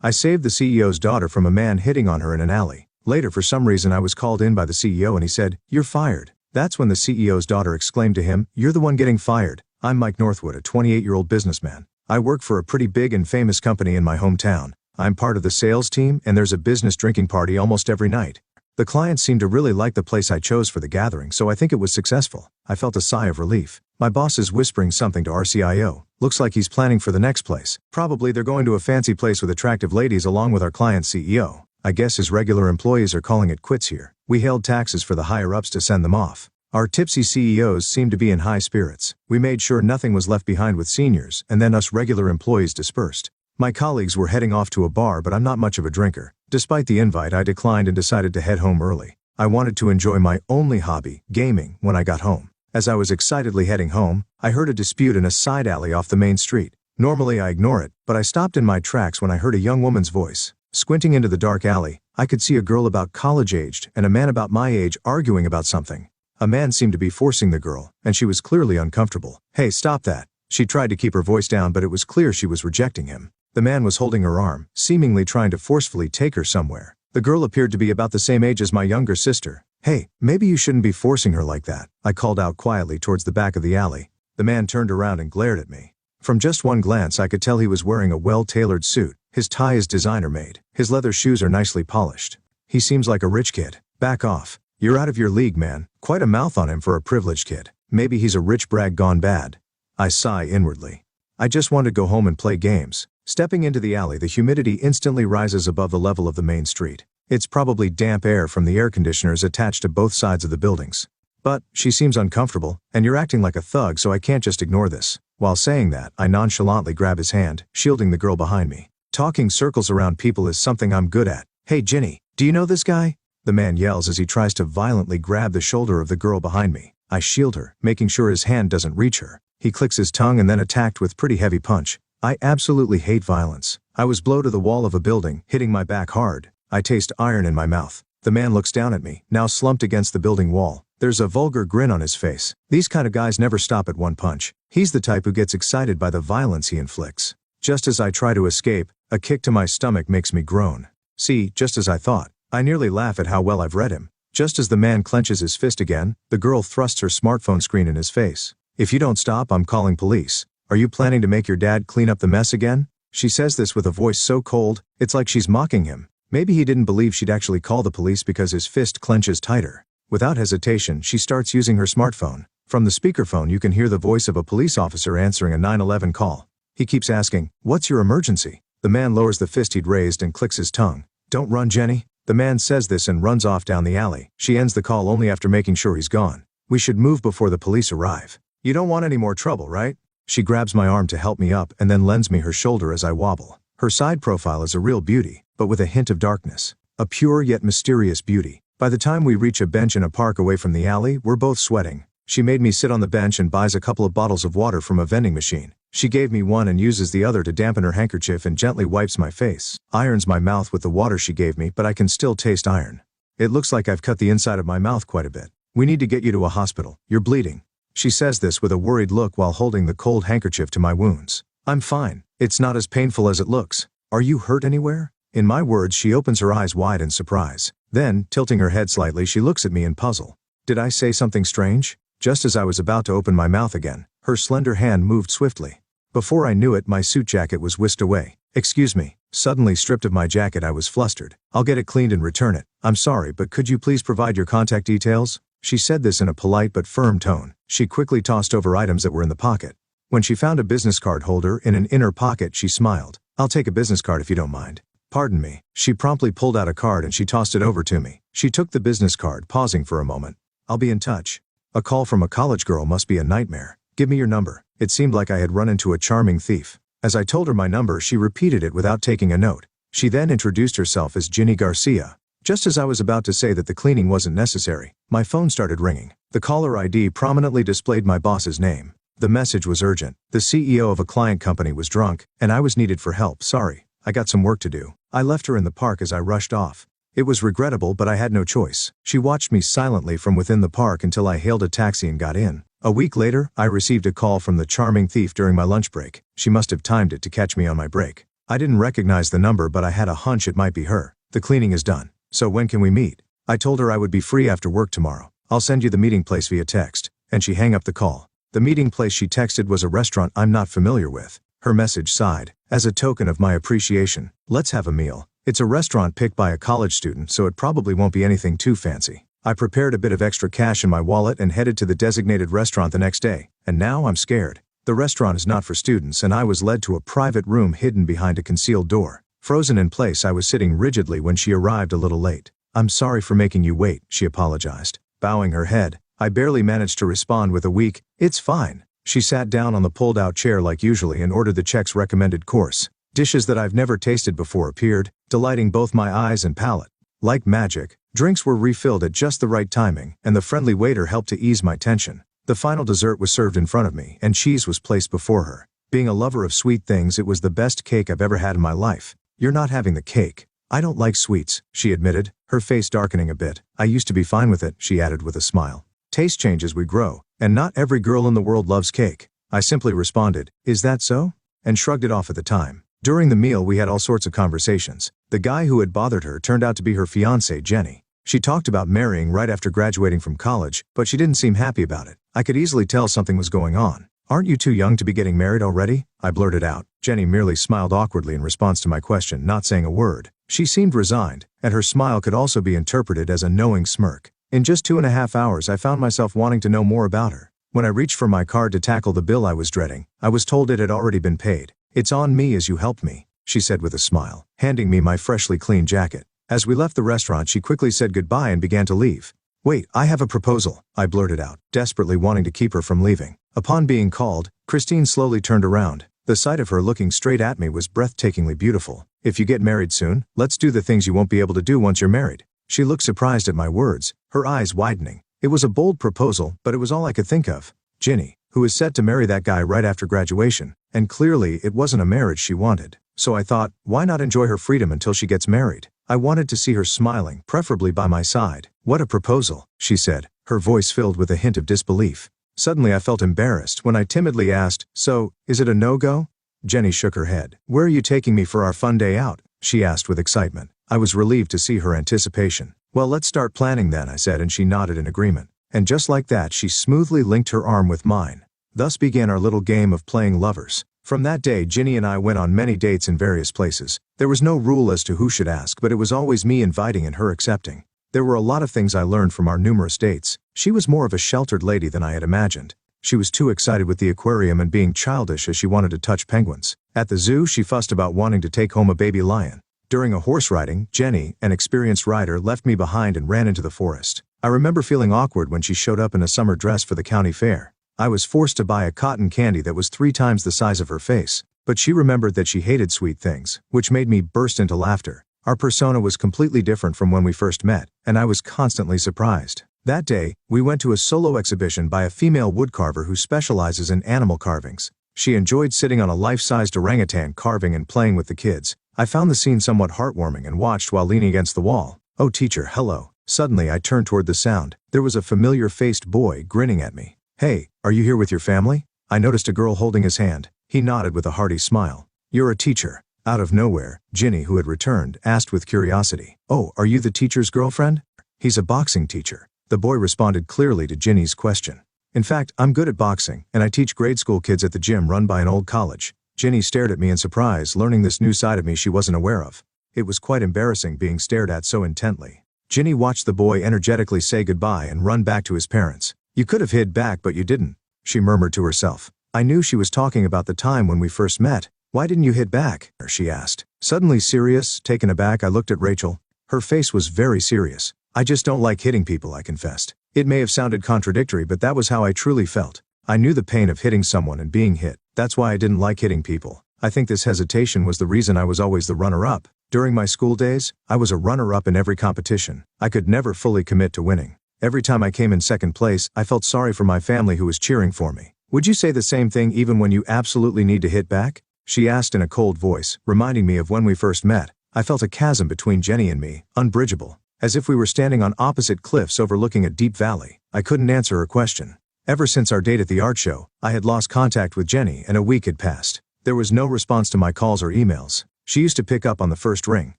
I saved the CEO's daughter from a man hitting on her in an alley. Later, for some reason, I was called in by the CEO and he said, "You're fired." That's when the CEO's daughter exclaimed to him, "You're the one getting fired." I'm Mike Northwood, a 28-year-old businessman. I work for a pretty big and famous company in my hometown. I'm part of the sales team, and there's a business drinking party almost every night. The clients seemed to really like the place I chose for the gathering, so I think it was successful. I felt a sigh of relief. My boss is whispering something to our CIO. Looks like he's planning for the next place. Probably they're going to a fancy place with attractive ladies along with our client's CEO. I guess his regular employees are calling it quits here. We hailed taxis for the higher-ups to send them off. Our tipsy CEOs seemed to be in high spirits. We made sure nothing was left behind with seniors, and then us regular employees dispersed. My colleagues were heading off to a bar, but I'm not much of a drinker. Despite the invite, I declined and decided to head home early. I wanted to enjoy my only hobby, gaming, when I got home. As I was excitedly heading home, I heard a dispute in a side alley off the main street. Normally I ignore it, but I stopped in my tracks when I heard a young woman's voice. Squinting into the dark alley, I could see a girl about college-aged and a man about my age arguing about something. A man seemed to be forcing the girl, and she was clearly uncomfortable. "Hey, stop that." She tried to keep her voice down, but it was clear she was rejecting him. The man was holding her arm, seemingly trying to forcefully take her somewhere. The girl appeared to be about the same age as my younger sister. "Hey, maybe you shouldn't be forcing her like that," I called out quietly towards the back of the alley. The man turned around and glared at me. From just one glance I could tell he was wearing a well-tailored suit. His tie is designer-made. His leather shoes are nicely polished. He seems like a rich kid. "Back off. You're out of your league, man." Quite a mouth on him for a privileged kid. Maybe he's a rich brag gone bad. I sigh inwardly. I just want to go home and play games. Stepping into the alley, the humidity instantly rises above the level of the main street. It's probably damp air from the air conditioners attached to both sides of the buildings. But she seems uncomfortable, and you're acting like a thug, so I can't just ignore this. While saying that, I nonchalantly grab his hand, shielding the girl behind me. Talking circles around people is something I'm good at. "Hey Ginny, do you know this guy?" The man yells as he tries to violently grab the shoulder of the girl behind me. I shield her, making sure his hand doesn't reach her. He clicks his tongue and then attacked with pretty heavy punch. I absolutely hate violence. I was blow to the wall of a building, hitting my back hard. I taste iron in my mouth. The man looks down at me, now slumped against the building wall. There's a vulgar grin on his face. These kind of guys never stop at one punch. He's the type who gets excited by the violence he inflicts. Just as I try to escape, a kick to my stomach makes me groan. See, just as I thought. I nearly laugh at how well I've read him. Just as the man clenches his fist again, the girl thrusts her smartphone screen in his face. "If you don't stop, I'm calling police. Are you planning to make your dad clean up the mess again?" She says this with a voice so cold, it's like she's mocking him. Maybe he didn't believe she'd actually call the police because his fist clenches tighter. Without hesitation, she starts using her smartphone. From the speakerphone you can hear the voice of a police officer answering a 911 call. He keeps asking, "What's your emergency?" The man lowers the fist he'd raised and clicks his tongue. "Don't run, Jenny." The man says this and runs off down the alley. She ends the call only after making sure he's gone. "We should move before the police arrive." "You don't want any more trouble, right?" She grabs my arm to help me up and then lends me her shoulder as I wobble. Her side profile is a real beauty, but with a hint of darkness. A pure yet mysterious beauty. By the time we reach a bench in a park away from the alley, we're both sweating. She made me sit on the bench and buys a couple of bottles of water from a vending machine. She gave me one and uses the other to dampen her handkerchief and gently wipes my face. Irons my mouth with the water she gave me, but I can still taste iron. "It looks like I've cut the inside of my mouth quite a bit. We need to get you to a hospital. You're bleeding." She says this with a worried look while holding the cold handkerchief to my wounds. "I'm fine. It's not as painful as it looks. Are you hurt anywhere?" In my words, she opens her eyes wide in surprise. Then, tilting her head slightly, she looks at me in puzzle. Did I say something strange? Just as I was about to open my mouth again, her slender hand moved swiftly. Before I knew it, my suit jacket was whisked away. "Excuse me." Suddenly stripped of my jacket, I was flustered. "I'll get it cleaned and return it. I'm sorry, but could you please provide your contact details?" She said this in a polite but firm tone. She quickly tossed over items that were in the pocket. When she found a business card holder in an inner pocket, she smiled. "I'll take a business card if you don't mind." "Pardon me." She promptly pulled out a card and she tossed it over to me. She took the business card, pausing for a moment. "I'll be in touch." A call from a college girl must be a nightmare. "Give me your number." It seemed like I had run into a charming thief. As I told her my number, she repeated it without taking a note. She then introduced herself as Ginny Garcia. Just as I was about to say that the cleaning wasn't necessary, my phone started ringing. The caller ID prominently displayed my boss's name. The message was urgent. The CEO of a client company was drunk, and I was needed for help. "Sorry, I got some work to do." I left her in the park as I rushed off. It was regrettable, but I had no choice. She watched me silently from within the park until I hailed a taxi and got in. A week later, I received a call from the charming thief during my lunch break. She must have timed it to catch me on my break. I didn't recognize the number, but I had a hunch it might be her. The cleaning is done. So when can we meet? I told her I would be free after work tomorrow. I'll send you the meeting place via text. And she hung up the call. The meeting place she texted was a restaurant I'm not familiar with. Her message sighed. As a token of my appreciation, let's have a meal. It's a restaurant picked by a college student, so it probably won't be anything too fancy. I prepared a bit of extra cash in my wallet and headed to the designated restaurant the next day. And now I'm scared. The restaurant is not for students, and I was led to a private room hidden behind a concealed door. Frozen in place, I was sitting rigidly when she arrived a little late. I'm sorry for making you wait, she apologized. Bowing her head, I barely managed to respond with a weak, it's fine. She sat down on the pulled-out chair like usually and ordered the chef's recommended course. Dishes that I've never tasted before appeared, delighting both my eyes and palate. Like magic, drinks were refilled at just the right timing, and the friendly waiter helped to ease my tension. The final dessert was served in front of me, and cheese was placed before her. Being a lover of sweet things, it was the best cake I've ever had in my life. You're not having the cake. I don't like sweets, she admitted, her face darkening a bit. I used to be fine with it, she added with a smile. Taste change as we grow, and not every girl in the world loves cake. I simply responded, is that so? And shrugged it off at the time. During the meal we had all sorts of conversations. The guy who had bothered her turned out to be her fiancée, Jenny. She talked about marrying right after graduating from college, but she didn't seem happy about it. I could easily tell something was going on. Aren't you too young to be getting married already? I blurted out. Jenny merely smiled awkwardly in response to my question, not saying a word. She seemed resigned, and her smile could also be interpreted as a knowing smirk. In just 2.5 hours I found myself wanting to know more about her. When I reached for my card to tackle the bill I was dreading, I was told it had already been paid. It's on me as you helped me, she said with a smile, handing me my freshly cleaned jacket. As we left the restaurant she quickly said goodbye and began to leave. Wait, I have a proposal, I blurted out, desperately wanting to keep her from leaving. Upon being called, Christine slowly turned around. The sight of her looking straight at me was breathtakingly beautiful. If you get married soon, let's do the things you won't be able to do once you're married. She looked surprised at my words, her eyes widening. It was a bold proposal, but it was all I could think of. Ginny, who is set to marry that guy right after graduation, and clearly it wasn't a marriage she wanted. So I thought, why not enjoy her freedom until she gets married? I wanted to see her smiling, preferably by my side. What a proposal, she said, her voice filled with a hint of disbelief. Suddenly I felt embarrassed when I timidly asked, so, is it a no-go? Jenny shook her head. Where are you taking me for our fun day out? She asked with excitement. I was relieved to see her anticipation. Well, let's start planning then, I said, and she nodded in agreement. And just like that she smoothly linked her arm with mine. Thus began our little game of playing lovers. From that day Ginny and I went on many dates in various places. There was no rule as to who should ask, but it was always me inviting and her accepting. There were a lot of things I learned from our numerous dates. She was more of a sheltered lady than I had imagined. She was too excited with the aquarium and being childish as she wanted to touch penguins. At the zoo she fussed about wanting to take home a baby lion. During a horse riding, Jenny, an experienced rider, left me behind and ran into the forest. I remember feeling awkward when she showed up in a summer dress for the county fair. I was forced to buy a cotton candy that was 3 times the size of her face. But she remembered that she hated sweet things, which made me burst into laughter. Our persona was completely different from when we first met, and I was constantly surprised. That day, we went to a solo exhibition by a female woodcarver who specializes in animal carvings. She enjoyed sitting on a life-sized orangutan carving and playing with the kids. I found the scene somewhat heartwarming and watched while leaning against the wall. Oh teacher, hello. Suddenly I turned toward the sound. There was a familiar-faced boy grinning at me. Hey, are you here with your family? I noticed a girl holding his hand. He nodded with a hearty smile. You're a teacher. Out of nowhere, Ginny, who had returned, asked with curiosity. Oh, are you the teacher's girlfriend? He's a boxing teacher. The boy responded clearly to Ginny's question. In fact, I'm good at boxing, and I teach grade school kids at the gym run by an old college. Ginny stared at me in surprise, learning this new side of me she wasn't aware of. It was quite embarrassing being stared at so intently. Ginny watched the boy energetically say goodbye and run back to his parents. You could have hid back, but you didn't, she murmured to herself. I knew she was talking about the time when we first met. Why didn't you hit back? She asked. Suddenly serious, taken aback, I looked at Rachel. Her face was very serious. I just don't like hitting people, I confessed. It may have sounded contradictory, but that was how I truly felt. I knew the pain of hitting someone and being hit. That's why I didn't like hitting people. I think this hesitation was the reason I was always the runner-up. During my school days, I was a runner-up in every competition. I could never fully commit to winning. Every time I came in second place, I felt sorry for my family who was cheering for me. Would you say the same thing even when you absolutely need to hit back? She asked in a cold voice, reminding me of when we first met. I felt a chasm between Jenny and me, unbridgeable. As if we were standing on opposite cliffs overlooking a deep valley. I couldn't answer her question. Ever since our date at the art show, I had lost contact with Jenny and a week had passed. There was no response to my calls or emails. She used to pick up on the first ring.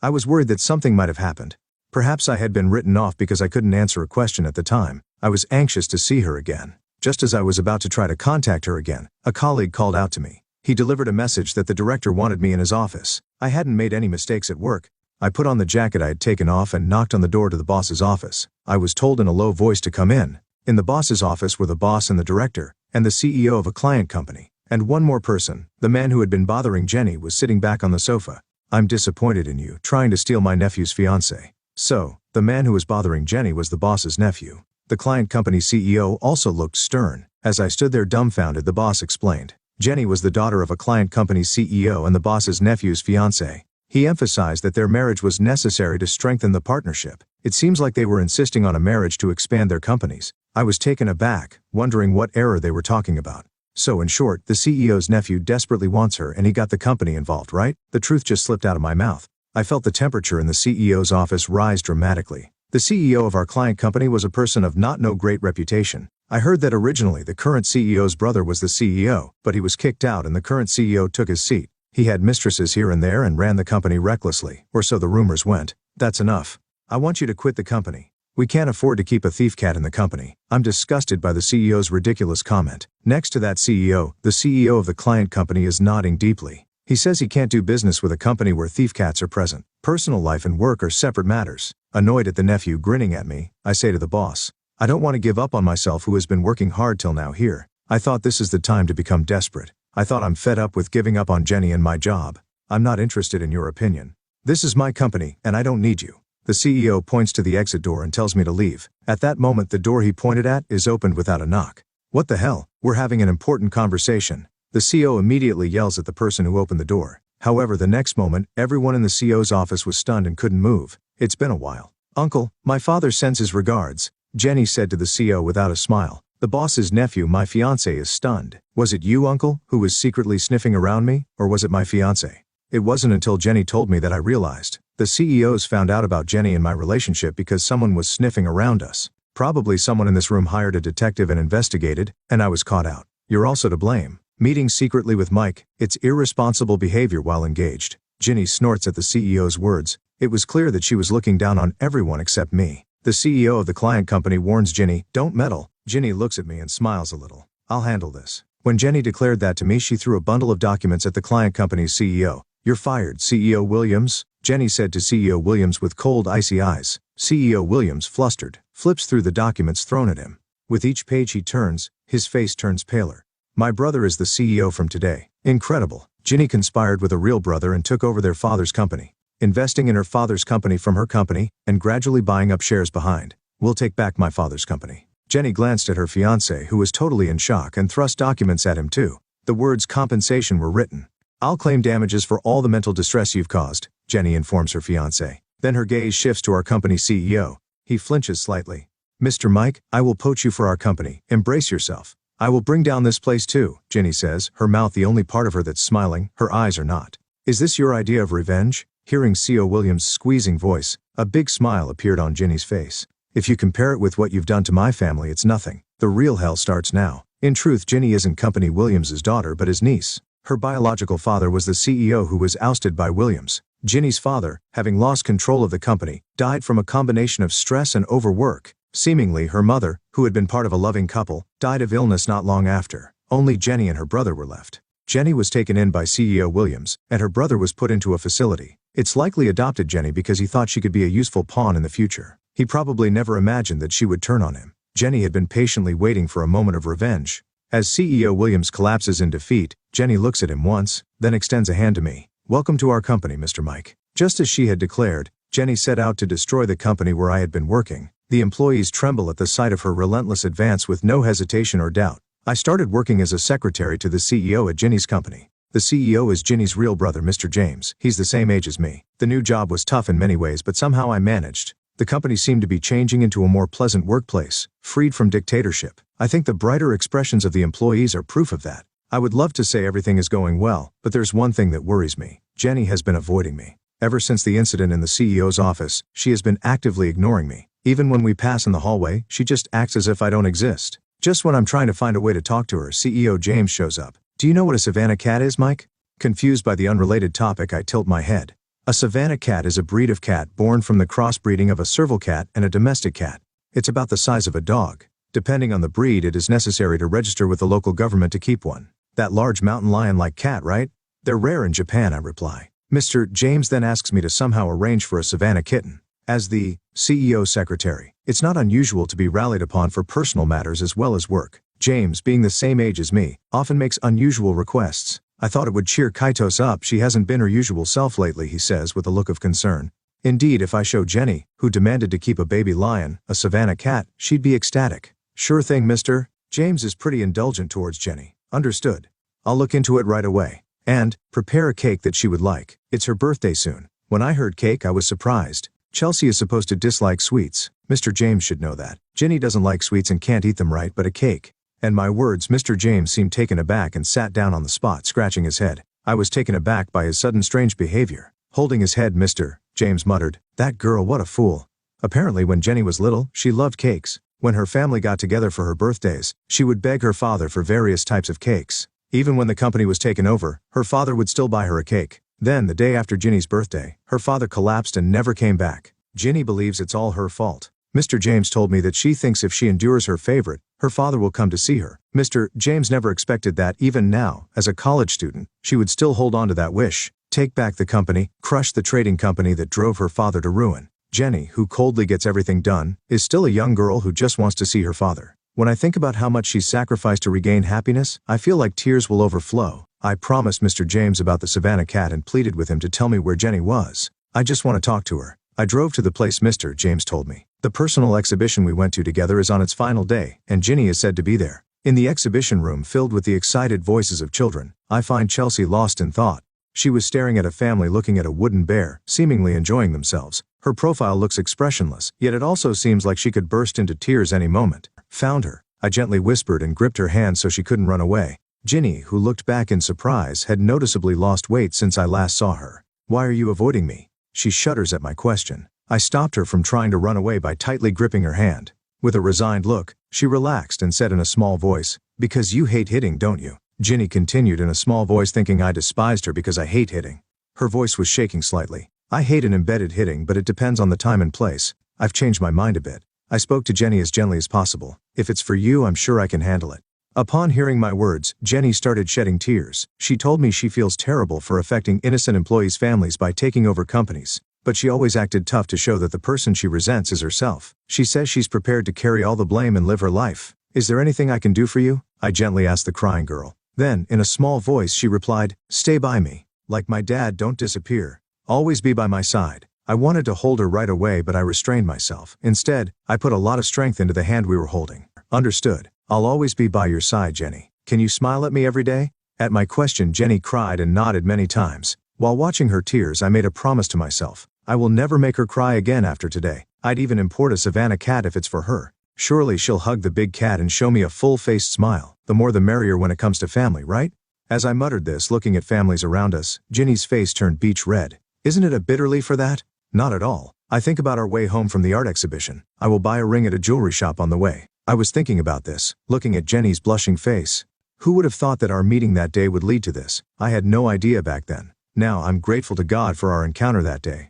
I was worried that something might have happened. Perhaps I had been written off because I couldn't answer a question at the time. I was anxious to see her again. Just as I was about to try to contact her again, a colleague called out to me. He delivered a message that the director wanted me in his office. I hadn't made any mistakes at work. I put on the jacket I had taken off and knocked on the door to the boss's office. I was told in a low voice to come in. In the boss's office were the boss and the director, and the CEO of a client company. And one more person, the man who had been bothering Jenny, was sitting back on the sofa. "I'm disappointed in you, trying to steal my nephew's fiancée." So, the man who was bothering Jenny was the boss's nephew. The client company CEO also looked stern. As I stood there dumbfounded, the boss explained. Jenny was the daughter of a client company CEO and the boss's nephew's fiancée. He emphasized that their marriage was necessary to strengthen the partnership. It seems like they were insisting on a marriage to expand their companies. I was taken aback, wondering what error they were talking about. So in short, the CEO's nephew desperately wants her and he got the company involved, right? The truth just slipped out of my mouth. I felt the temperature in the CEO's office rise dramatically. The CEO of our client company was a person of no great reputation. I heard that originally the current CEO's brother was the CEO, but he was kicked out and the current CEO took his seat. He had mistresses here and there and ran the company recklessly, or so the rumors went. That's enough. I want you to quit the company. We can't afford to keep a thief cat in the company. I'm disgusted by the CEO's ridiculous comment. Next to that CEO, the CEO of the client company is nodding deeply. He says he can't do business with a company where thief cats are present. Personal life and work are separate matters. Annoyed at the nephew grinning at me, I say to the boss, I don't want to give up on myself who has been working hard till now here. I thought this is the time to become desperate. I thought I'm fed up with giving up on Jenny and my job. I'm not interested in your opinion. This is my company, and I don't need you. The CEO points to the exit door and tells me to leave. At that moment the door he pointed at is opened without a knock. What the hell? We're having an important conversation. The CEO immediately yells at the person who opened the door. However, the next moment, everyone in the CEO's office was stunned and couldn't move. It's been a while. Uncle, my father sends his regards, Jenny said to the CEO without a smile. The boss's nephew, my fiancé, is stunned. Was it you, uncle, who was secretly sniffing around me, or was it my fiancé? It wasn't until Jenny told me that I realized. The CEOs found out about Jenny and my relationship because someone was sniffing around us. Probably someone in this room hired a detective and investigated, and I was caught out. You're also to blame. Meeting secretly with Mike, it's irresponsible behavior while engaged. Jenny snorts at the CEO's words. It was clear that she was looking down on everyone except me. The CEO of the client company warns Jenny, don't meddle. Jenny looks at me and smiles a little. I'll handle this. When Jenny declared that to me, she threw a bundle of documents at the client company's CEO. You're fired, CEO Williams, Jenny said to CEO Williams with cold, icy eyes. CEO Williams, flustered, flips through the documents thrown at him. With each page he turns, his face turns paler. My brother is the CEO from today. Incredible. Jenny conspired with a real brother and took over their father's company, investing in her father's company from her company, and gradually buying up shares behind. We'll take back my father's company. Jenny glanced at her fiancé, who was totally in shock, and thrust documents at him too. The words compensation were written. I'll claim damages for all the mental distress you've caused, Jenny informs her fiancé. Then her gaze shifts to our company's CEO. He flinches slightly. Mr. Mike, I will poach you for our company. Embrace yourself. I will bring down this place too, Jenny says, her mouth the only part of her that's smiling, her eyes are not. Is this your idea of revenge? Hearing CEO Williams' squeezing voice, a big smile appeared on Jenny's face. If you compare it with what you've done to my family, it's nothing. The real hell starts now. In truth, Jenny isn't Company Williams' daughter but his niece. Her biological father was the CEO who was ousted by Williams. Jenny's father, having lost control of the company, died from a combination of stress and overwork. Seemingly, her mother, who had been part of a loving couple, died of illness not long after. Only Jenny and her brother were left. Jenny was taken in by CEO Williams, and her brother was put into a facility. It's likely adopted Jenny because he thought she could be a useful pawn in the future. He probably never imagined that she would turn on him. Jenny had been patiently waiting for a moment of revenge. As CEO Williams collapses in defeat, Jenny looks at him once, then extends a hand to me. Welcome to our company, Mr. Mike. Just as she had declared, Jenny set out to destroy the company where I had been working. The employees tremble at the sight of her relentless advance with no hesitation or doubt. I started working as a secretary to the CEO at Jenny's company. The CEO is Jenny's real brother, Mr. James. He's the same age as me. The new job was tough in many ways, but somehow I managed. The company seemed to be changing into a more pleasant workplace, freed from dictatorship. I think the brighter expressions of the employees are proof of that. I would love to say everything is going well, but there's one thing that worries me. Jenny has been avoiding me. Ever since the incident in the CEO's office, she has been actively ignoring me. Even when we pass in the hallway, she just acts as if I don't exist. Just when I'm trying to find a way to talk to her, CEO James shows up. Do you know what a Savannah cat is, Mike? Confused by the unrelated topic, I tilt my head. A Savannah cat is a breed of cat born from the crossbreeding of a serval cat and a domestic cat. It's about the size of a dog. Depending on the breed, it is necessary to register with the local government to keep one. That large mountain lion-like cat, right? They're rare in Japan, I reply. Mr. James then asks me to somehow arrange for a Savannah kitten. As the CEO's secretary, it's not unusual to be rallied upon for personal matters as well as work. James, being the same age as me, often makes unusual requests. I thought it would cheer Kaitos up. She hasn't been her usual self lately, he says with a look of concern. Indeed, if I show Jenny, who demanded to keep a baby lion, a Savannah cat, she'd be ecstatic. Sure thing, mister. James is pretty indulgent towards Jenny. Understood. I'll look into it right away. And, prepare a cake that she would like. It's her birthday soon. When I heard cake, I was surprised. Chelsea is supposed to dislike sweets. Mr. James should know that. Jenny doesn't like sweets and can't eat them right, but a cake. And my words, Mr. James seemed taken aback and sat down on the spot, scratching his head. I was taken aback by his sudden strange behavior. Holding his head, Mr. James muttered, "That girl, what a fool." Apparently when Jenny was little, she loved cakes. When her family got together for her birthdays, she would beg her father for various types of cakes. Even when the company was taken over, her father would still buy her a cake. Then, the day after Ginny's birthday, her father collapsed and never came back. Ginny believes it's all her fault. Mr. James told me that she thinks if she endures her favorite, her father will come to see her. Mr. James never expected that even now, as a college student, she would still hold on to that wish. Take back the company, crush the trading company that drove her father to ruin. Jenny, who coldly gets everything done, is still a young girl who just wants to see her father. When I think about how much she's sacrificed to regain happiness, I feel like tears will overflow. I promised Mr. James about the Savannah cat and pleaded with him to tell me where Jenny was. I just want to talk to her. I drove to the place Mr. James told me. The personal exhibition we went to together is on its final day, and Ginny is said to be there. In the exhibition room filled with the excited voices of children, I find Chelsea lost in thought. She was staring at a family looking at a wooden bear, seemingly enjoying themselves. Her profile looks expressionless, yet it also seems like she could burst into tears any moment. Found her, I gently whispered and gripped her hand so she couldn't run away. Ginny, who looked back in surprise, had noticeably lost weight since I last saw her. "Why are you avoiding me?" She shudders at my question. I stopped her from trying to run away by tightly gripping her hand. With a resigned look, she relaxed and said in a small voice, "Because you hate hitting, don't you?" Ginny continued in a small voice, thinking I despised her because I hate hitting. Her voice was shaking slightly. "I hate an embedded hitting, but it depends on the time and place. I've changed my mind a bit." I spoke to Jenny as gently as possible. "If it's for you, I'm sure I can handle it." Upon hearing my words, Jenny started shedding tears. She told me she feels terrible for affecting innocent employees' families by taking over companies. But she always acted tough to show that the person she resents is herself. She says she's prepared to carry all the blame and live her life. "Is there anything I can do for you?" I gently asked the crying girl. Then, in a small voice, she replied, "Stay by me. Like my dad, don't disappear. Always be by my side." I wanted to hold her right away, but I restrained myself. Instead, I put a lot of strength into the hand we were holding. "Understood. I'll always be by your side, Jenny. Can you smile at me every day?" At my question, Jenny cried and nodded many times. While watching her tears, I made a promise to myself. I will never make her cry again after today. I'd even import a Savannah cat if it's for her. Surely she'll hug the big cat and show me a full-faced smile. The more the merrier when it comes to family, right? As I muttered this, looking at families around us, Ginny's face turned beech red. Isn't it a bitterly for that? Not at all. I think about our way home from the art exhibition. I will buy a ring at a jewelry shop on the way. I was thinking about this, looking at Jenny's blushing face. Who would have thought that our meeting that day would lead to this? I had no idea back then. Now I'm grateful to God for our encounter that day.